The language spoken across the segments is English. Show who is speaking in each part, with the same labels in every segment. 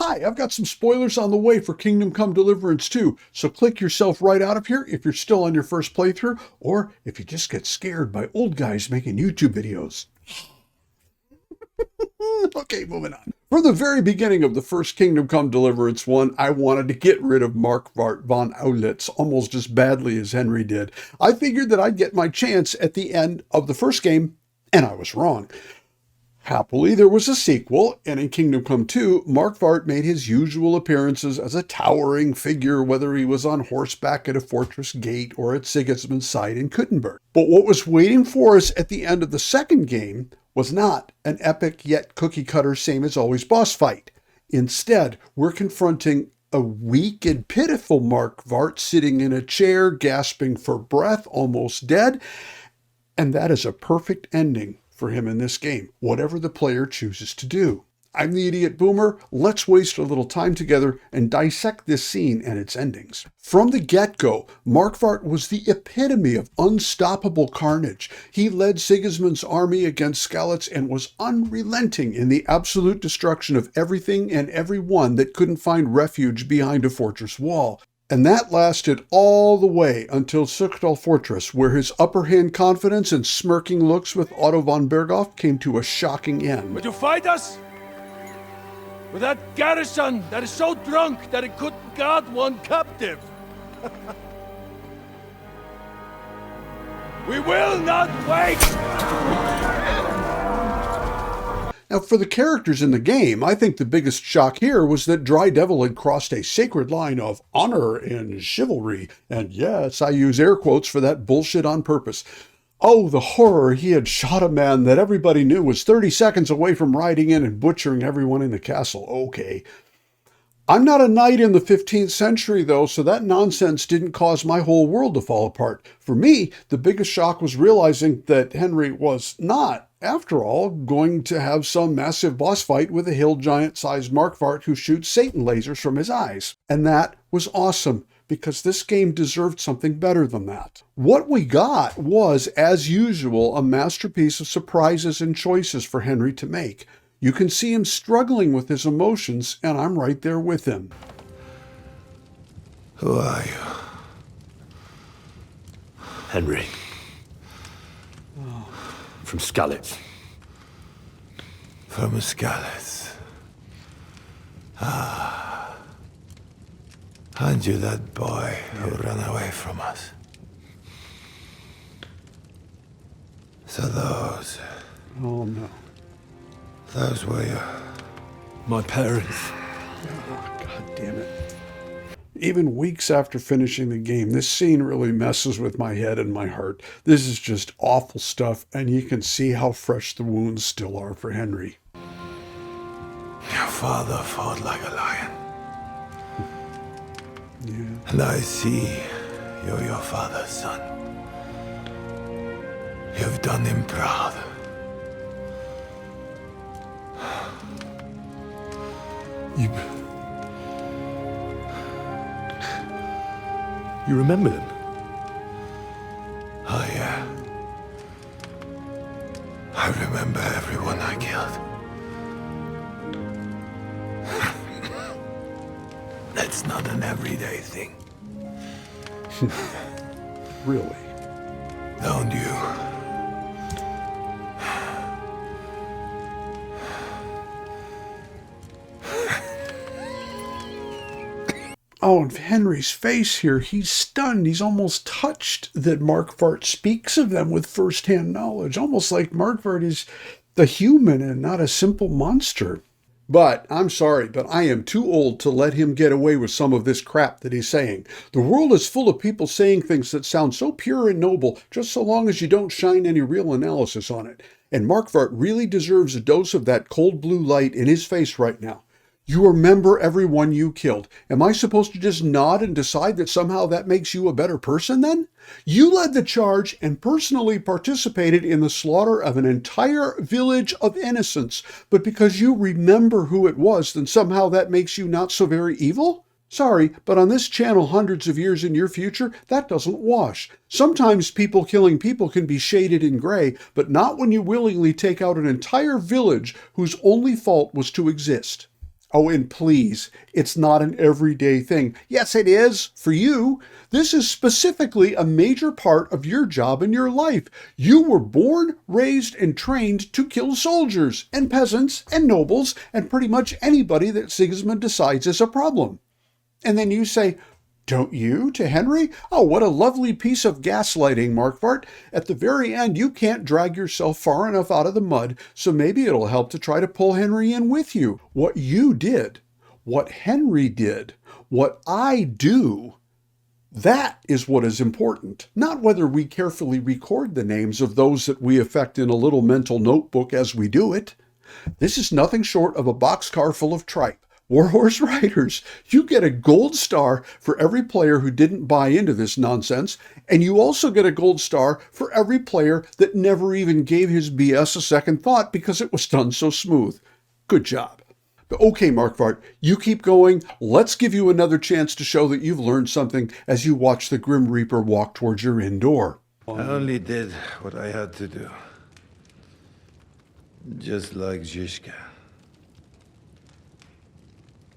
Speaker 1: Hi, I've got some spoilers on the way for Kingdom Come Deliverance 2, so click yourself right out of here if you're still on your first playthrough, or if you just get scared by old guys making YouTube videos. Okay, moving on. From the very beginning of the first Kingdom Come Deliverance 1, I wanted to get rid of Markvart von Aulitz almost as badly as Henry did. I figured that I'd get my chance at the end of the first game, and I was wrong. Happily, there was a sequel, and in Kingdom Come 2, Markvart made his usual appearances as a towering figure, whether he was on horseback at a fortress gate or at Sigismund's side in Kuttenberg. But what was waiting for us at the end of the second game was not an epic yet cookie-cutter same-as-always boss fight. Instead, we're confronting a weak and pitiful Markvart sitting in a chair, gasping for breath, almost dead, and that is a perfect ending for him in this game, whatever the player chooses to do. I'm the Idiot Boomer. Let's waste a little time together and dissect this scene and its endings. From the get-go, Markvart was the epitome of unstoppable carnage. He led Sigismund's army against Skalitz and was unrelenting in the absolute destruction of everything and everyone that couldn't find refuge behind a fortress wall. And that lasted all the way until Suchtal Fortress, where his upper-hand confidence and smirking looks with Otto von Berghoff came to a shocking end.
Speaker 2: Would you fight us? With that garrison that is so drunk that it couldn't guard one captive? We will not wait!
Speaker 1: Now, for the characters in the game, I think the biggest shock here was that Dry Devil had crossed a sacred line of honor and chivalry. And yes, I use air quotes for that bullshit on purpose. Oh, the horror. He had shot a man that everybody knew was 30 seconds away from riding in and butchering everyone in the castle. Okay. I'm not a knight in the 15th century, though, so that nonsense didn't cause my whole world to fall apart. For me, the biggest shock was realizing that Henry was not, after all, going to have some massive boss fight with a hill giant-sized Markvart who shoots Satan lasers from his eyes. And that was awesome, because this game deserved something better than that. What we got was, as usual, a masterpiece of surprises and choices for Henry to make. You can see him struggling with his emotions, and I'm right there with him.
Speaker 3: Who are you?
Speaker 2: Henry. From Skalitz.
Speaker 3: From Skalitz. Ah. Aren't you that boy who ran away from us? So those...
Speaker 1: Oh, no.
Speaker 3: Those were your...
Speaker 2: My parents.
Speaker 1: Oh, God damn it. Even weeks after finishing the game, this scene really messes with my head and my heart. This is just awful stuff, and you can see how fresh the wounds still are for Henry.
Speaker 3: Your father fought like a lion.
Speaker 1: Yeah.
Speaker 3: And I see you're your father's son. You've done him proud.
Speaker 2: You remember them?
Speaker 3: Oh, yeah. I remember everyone I killed. That's not an everyday thing.
Speaker 1: Really?
Speaker 3: Don't you?
Speaker 1: Oh, and Henry's face here, he's stunned. He's almost touched that Markvart speaks of them with first-hand knowledge, almost like Markvart is the human and not a simple monster. But I'm sorry, but I am too old to let him get away with some of this crap that he's saying. The world is full of people saying things that sound so pure and noble, just so long as you don't shine any real analysis on it. And Markvart really deserves a dose of that cold blue light in his face right now. You remember everyone you killed. Am I supposed to just nod and decide that somehow that makes you a better person then? You led the charge and personally participated in the slaughter of an entire village of innocents, but because you remember who it was, then somehow that makes you not so very evil? Sorry, but on this channel hundreds of years in your future, that doesn't wash. Sometimes people killing people can be shaded in gray, but not when you willingly take out an entire village whose only fault was to exist. Oh, and please, it's not an everyday thing. Yes, it is for you. This is specifically a major part of your job in your life. You were born, raised, and trained to kill soldiers and peasants and nobles and pretty much anybody that Sigismund decides is a problem. And then you say, don't you, to Henry? Oh, what a lovely piece of gaslighting, Markvart. At the very end, you can't drag yourself far enough out of the mud, so maybe it'll help to try to pull Henry in with you. What you did, what Henry did, what I do, that is what is important, not whether we carefully record the names of those that we affect in a little mental notebook as we do it. This is nothing short of a boxcar full of tripe. Warhorse Riders, you get a gold star for every player who didn't buy into this nonsense, and you also get a gold star for every player that never even gave his BS a second thought because it was done so smooth. Good job. But okay, Markvart, you keep going. Let's give you another chance to show that you've learned something as you watch the Grim Reaper walk towards your inn door.
Speaker 3: I only did what I had to do. Just like Zizka.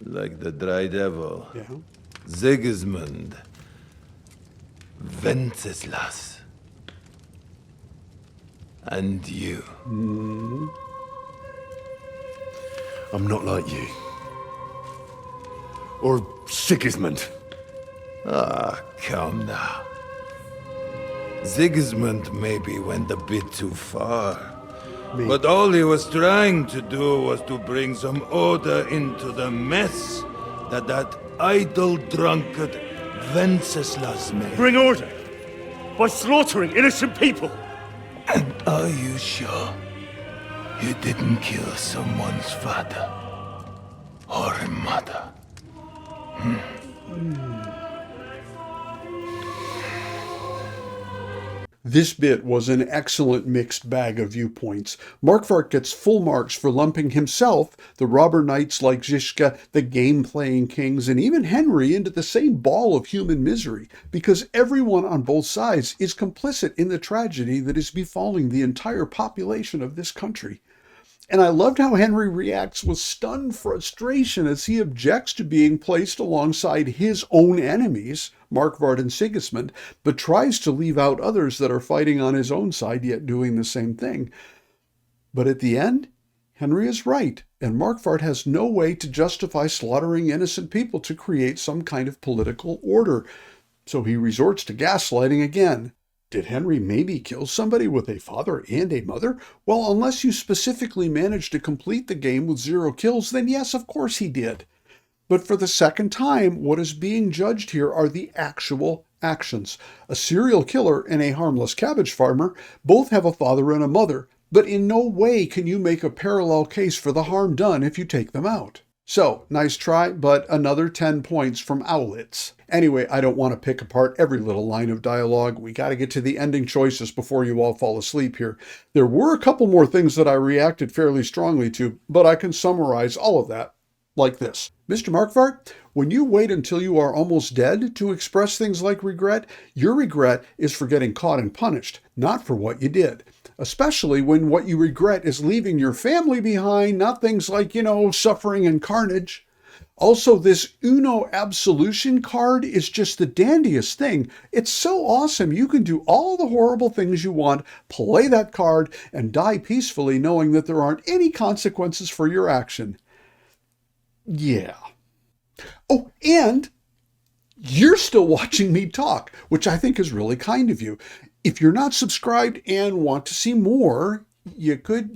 Speaker 3: Like the Dry Devil.
Speaker 1: Yeah.
Speaker 3: Sigismund. Wenceslas. And you.
Speaker 4: I'm not like you. Or Sigismund.
Speaker 3: Ah, come now. Sigismund maybe went a bit too far. But all he was trying to do was to bring some order into the mess that idle drunkard Wenceslas made.
Speaker 4: Bring order by slaughtering innocent people.
Speaker 3: And are you sure you didn't kill someone's father or mother?
Speaker 1: This bit was an excellent mixed bag of viewpoints. Markvart gets full marks for lumping himself, the robber knights like Zizka, the game-playing kings, and even Henry into the same ball of human misery, because everyone on both sides is complicit in the tragedy that is befalling the entire population of this country. And I loved how Henry reacts with stunned frustration as he objects to being placed alongside his own enemies, Markvart and Sigismund, but tries to leave out others that are fighting on his own side yet doing the same thing. But at the end, Henry is right, and Markvart has no way to justify slaughtering innocent people to create some kind of political order, so he resorts to gaslighting again. Did Henry maybe kill somebody with a father and a mother? Well, unless you specifically managed to complete the game with 0 kills, then yes, of course he did. But for the second time, what is being judged here are the actual actions. A serial killer and a harmless cabbage farmer both have a father and a mother, but in no way can you make a parallel case for the harm done if you take them out. So, nice try, but another 10 points from Aulitz. Anyway, I don't want to pick apart every little line of dialogue. We got to get to the ending choices before you all fall asleep here. There were a couple more things that I reacted fairly strongly to, but I can summarize all of that like this. Mr. Markvart, when you wait until you are almost dead to express things like regret, your regret is for getting caught and punished, not for what you did. Especially when what you regret is leaving your family behind, not things like, suffering and carnage. Also, this Uno absolution card is just the dandiest thing. It's so awesome. You can do all the horrible things you want, play that card, and die peacefully knowing that there aren't any consequences for your action. Yeah. Oh, and you're still watching me talk, which I think is really kind of you. If you're not subscribed and want to see more, you could,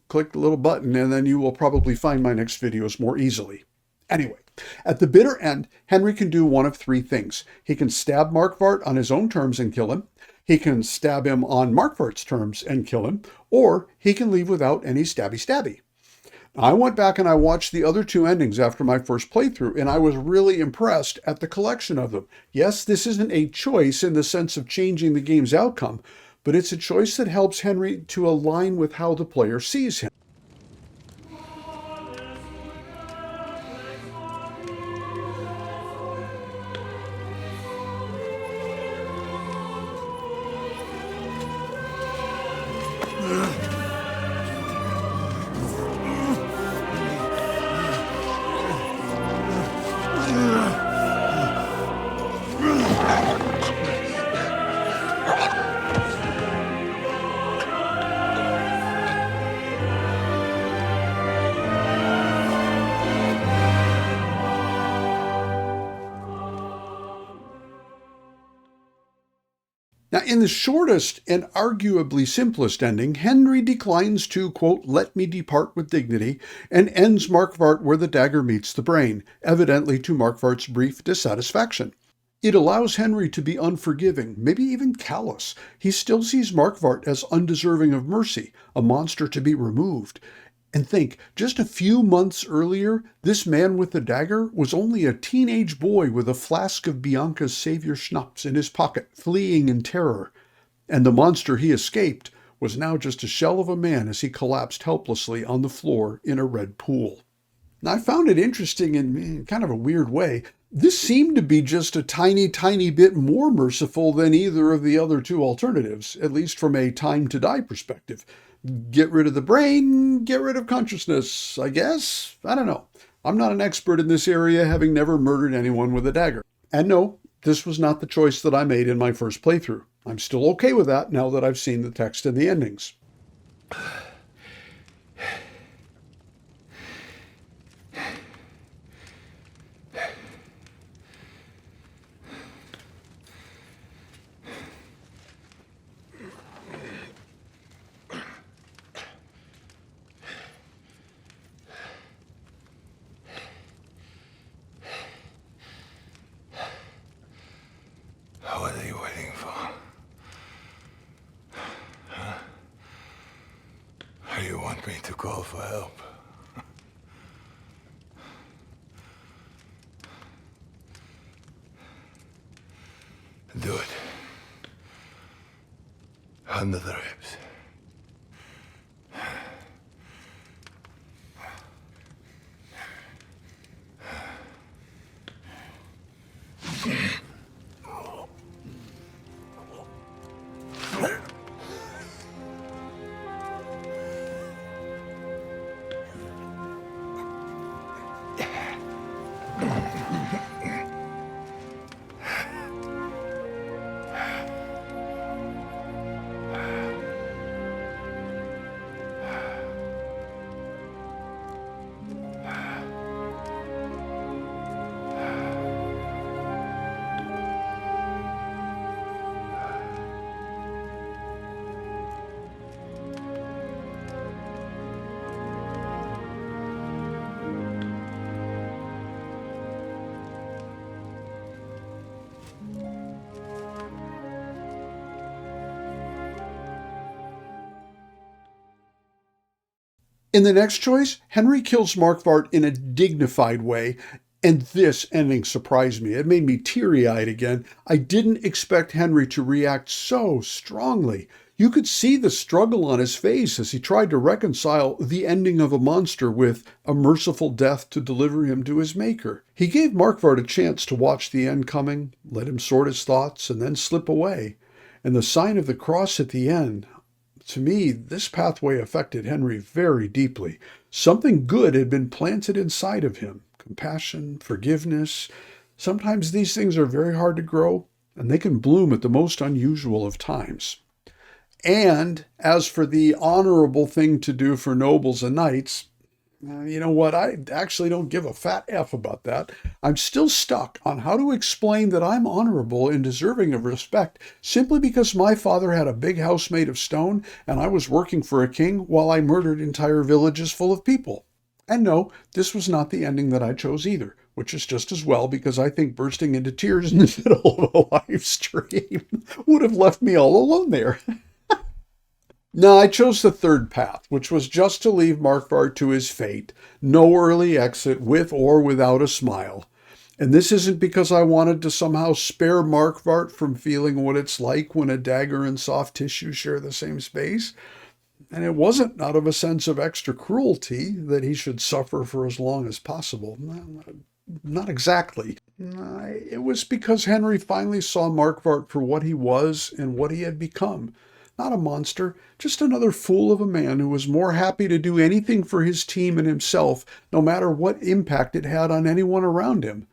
Speaker 1: click the little button and then you will probably find my next videos more easily. Anyway, at the bitter end, Henry can do one of 3 things. He can stab Markvart on his own terms and kill him. He can stab him on Markvart's terms and kill him. Or he can leave without any stabby. I went back and I watched the other 2 endings after my first playthrough, and I was really impressed at the collection of them. Yes, this isn't a choice in the sense of changing the game's outcome, but it's a choice that helps Henry to align with how the player sees him. Now, in the shortest and arguably simplest ending, Henry declines to, quote, let me depart with dignity, and ends Markvart where the dagger meets the brain, evidently to Markvart's brief dissatisfaction. It allows Henry to be unforgiving, maybe even callous. He still sees Markvart as undeserving of mercy, a monster to be removed. And think, just a few months earlier, this man with the dagger was only a teenage boy with a flask of Bianca's savior schnapps in his pocket, fleeing in terror. And the monster he escaped was now just a shell of a man as he collapsed helplessly on the floor in a red pool. Now, I found it interesting in kind of a weird way. This seemed to be just a tiny, tiny bit more merciful than either of the other two alternatives, at least from a time to die perspective. Get rid of the brain, get rid of consciousness, I guess? I don't know. I'm not an expert in this area, having never murdered anyone with a dagger. And no, this was not the choice that I made in my first playthrough. I'm still okay with that now that I've seen the text and the endings.
Speaker 3: What are you waiting for? Huh? Or you want me to call for help? Do it. Under the ribs.
Speaker 1: In the next choice, Henry kills Markvart in a dignified way, and this ending surprised me. It made me teary-eyed again. I didn't expect Henry to react so strongly. You could see the struggle on his face as he tried to reconcile the ending of a monster with a merciful death to deliver him to his maker. He gave Markvart a chance to watch the end coming, let him sort his thoughts, and then slip away. And the sign of the cross at the end, to me, this pathway affected Henry very deeply. Something good had been planted inside of him. Compassion, forgiveness. Sometimes these things are very hard to grow, and they can bloom at the most unusual of times. And as for the honorable thing to do for nobles and knights, you know what? I actually don't give a fat F about that. I'm still stuck on how to explain that I'm honorable and deserving of respect simply because my father had a big house made of stone and I was working for a king while I murdered entire villages full of people. And no, this was not the ending that I chose either, which is just as well because I think bursting into tears in the middle of a live stream would have left me all alone there. No, I chose the third path, which was just to leave Markvart to his fate, no early exit with or without a smile. And this isn't because I wanted to somehow spare Markvart from feeling what it's like when a dagger and soft tissue share the same space. And it wasn't out of a sense of extra cruelty that he should suffer for as long as possible. Not exactly. It was because Henry finally saw Markvart for what he was and what he had become. Not a monster, just another fool of a man who was more happy to do anything for his team and himself, no matter what impact it had on anyone around him.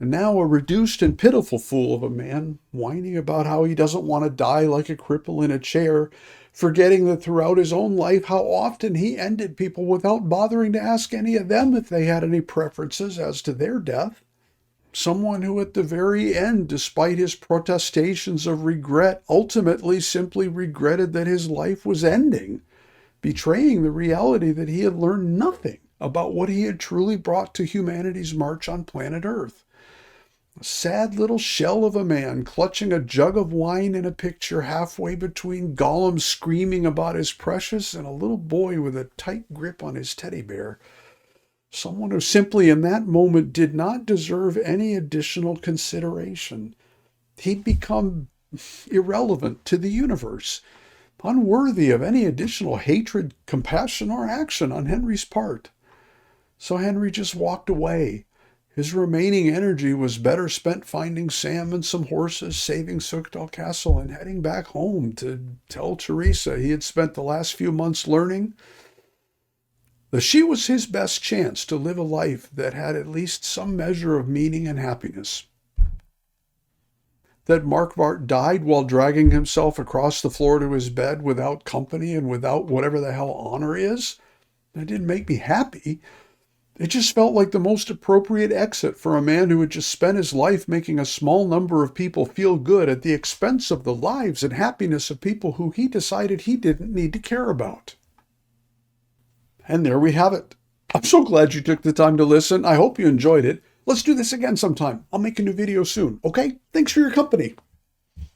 Speaker 1: And now a reduced and pitiful fool of a man, whining about how he doesn't want to die like a cripple in a chair, forgetting that throughout his own life how often he ended people without bothering to ask any of them if they had any preferences as to their death. Someone who at the very end, despite his protestations of regret, ultimately simply regretted that his life was ending, betraying the reality that he had learned nothing about what he had truly brought to humanity's march on planet Earth. A sad little shell of a man clutching a jug of wine in a picture halfway between Gollum screaming about his precious and a little boy with a tight grip on his teddy bear. Someone who simply in that moment did not deserve any additional consideration. He'd become irrelevant to the universe, unworthy of any additional hatred, compassion, or action on Henry's part. So Henry just walked away. His remaining energy was better spent finding Sam and some horses, saving Sukdal Castle, and heading back home to tell Teresa he had spent the last few months learning that she was his best chance to live a life that had at least some measure of meaning and happiness. That Markvart died while dragging himself across the floor to his bed without company and without whatever the hell honor is, that didn't make me happy. It just felt like the most appropriate exit for a man who had just spent his life making a small number of people feel good at the expense of the lives and happiness of people who he decided he didn't need to care about. And there we have it. I'm so glad you took the time to listen. I hope you enjoyed it. Let's do this again sometime. I'll make a new video soon, okay? Thanks for your company.